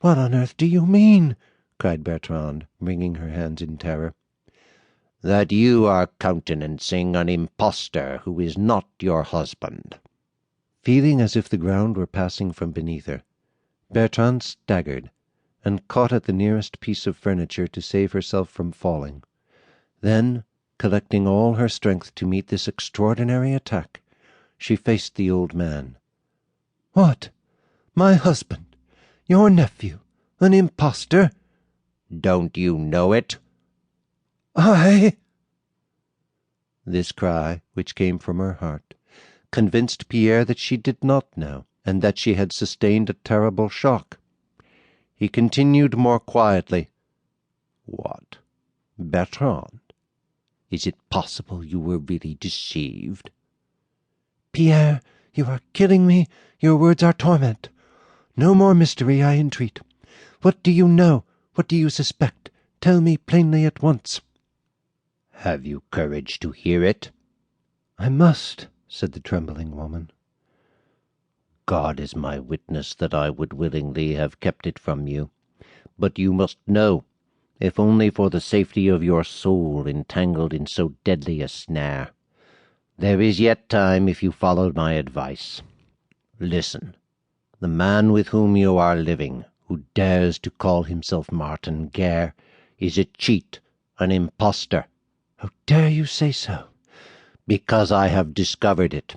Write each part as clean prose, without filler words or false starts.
"What on earth do you mean?" cried Bertrande, wringing her hands in terror. "That you are countenancing an imposter who is not your husband." Feeling as if the ground were passing from beneath her, Bertrande staggered and caught at the nearest piece of furniture to save herself from falling. Then, collecting all her strength to meet this extraordinary attack, she faced the old man. "What? My husband? Your nephew? An impostor?" "Don't you know it?" "I—" This cry, which came from her heart, convinced Pierre that she did not know, and that she had sustained a terrible shock. He continued more quietly, "What, Bertrande? Is it possible you were really deceived?" "Pierre, you are killing me. Your words are torment. No more mystery, I entreat. What do you know? What do you suspect? Tell me plainly at once." "Have you courage to hear it?" "I must," said the trembling woman. "God is my witness that I would willingly have kept it from you. But you must know, if only for the safety of your soul entangled in so deadly a snare. There is yet time if you followed my advice. Listen. The man with whom you are living, who dares to call himself Martin Guerre, is a cheat, an imposter." "How dare you say so?" "Because I have discovered it.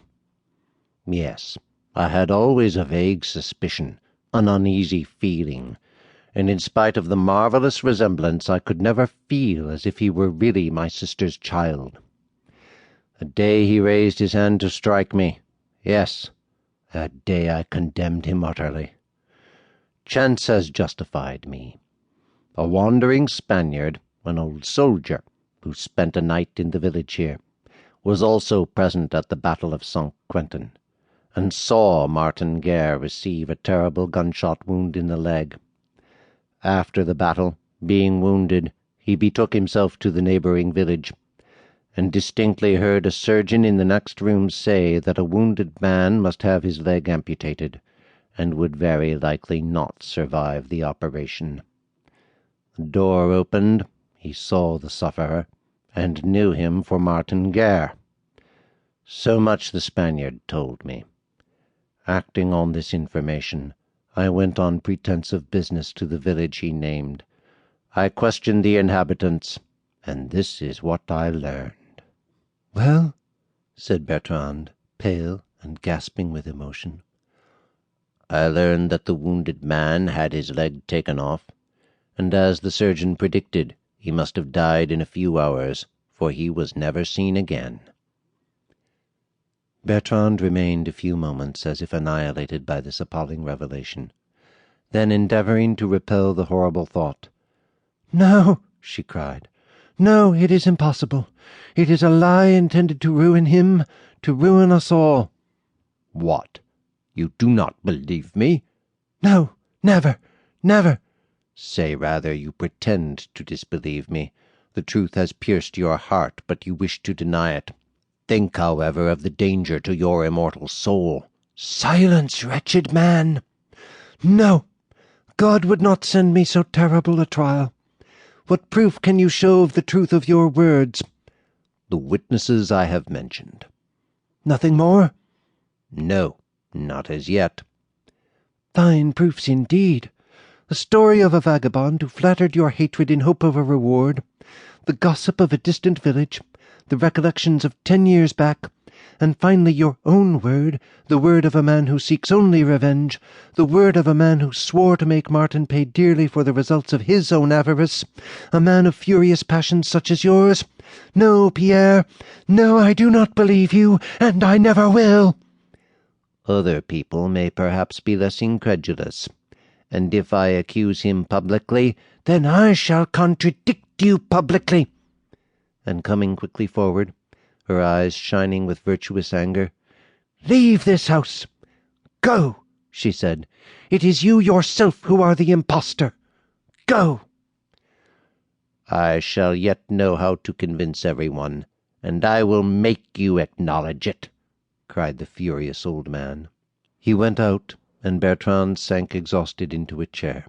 Yes, I had always a vague suspicion, an uneasy feeling, and in spite of the marvelous resemblance I could never feel as if he were really my sister's child. The day he raised his hand to strike me, yes, that day I condemned him utterly. Chance has justified me. A wandering Spaniard, an old soldier, who spent a night in the village here, was also present at the Battle of Saint-Quentin, and saw Martin Guerre receive a terrible gunshot wound in the leg. After the battle, being wounded, he betook himself to the neighbouring village, and distinctly heard a surgeon in the next room say that a wounded man must have his leg amputated, and would very likely not survive the operation. The door opened, he saw the sufferer, and knew him for Martin Guerre. So much the Spaniard told me. Acting on this information, I went on pretence of business to the village he named. I questioned the inhabitants, and this is what I learned." "Well?" said Bertrande, pale and gasping with emotion. "I learned that the wounded man had his leg taken off, and as the surgeon predicted, he must have died in a few hours, for he was never seen again." Bertrande remained a few moments as if annihilated by this appalling revelation. Then, endeavouring to repel the horrible thought, "No," she cried, "no, it is impossible. It is a lie intended to ruin him, to ruin us all." "What? You do not believe me?" "No, never, never." "Say rather you pretend to disbelieve me. The truth has pierced your heart, but you wish to deny it. Think, however, of the danger to your immortal soul." "Silence, wretched man! No, God would not send me so terrible a trial. What proof can you show of the truth of your words?" "The witnesses I have mentioned." "Nothing more?" "No, not as yet." "Fine proofs indeed. The story of a vagabond who flattered your hatred in hope of a reward, the gossip of a distant village, the recollections of 10 years back, and finally your own word, the word of a man who seeks only revenge, the word of a man who swore to make Martin pay dearly for the results of his own avarice, a man of furious passions such as yours. No, Pierre, no, I do not believe you, and I never will." "Other people may perhaps be less incredulous, and if I accuse him publicly, then I shall contradict you publicly." And coming quickly forward, her eyes shining with virtuous anger, "Leave this house. Go," she said. "It is you yourself who are the impostor. Go." "I shall yet know how to convince everyone, and I will make you acknowledge it," cried the furious old man. He went out, and Bertrande sank exhausted into a chair.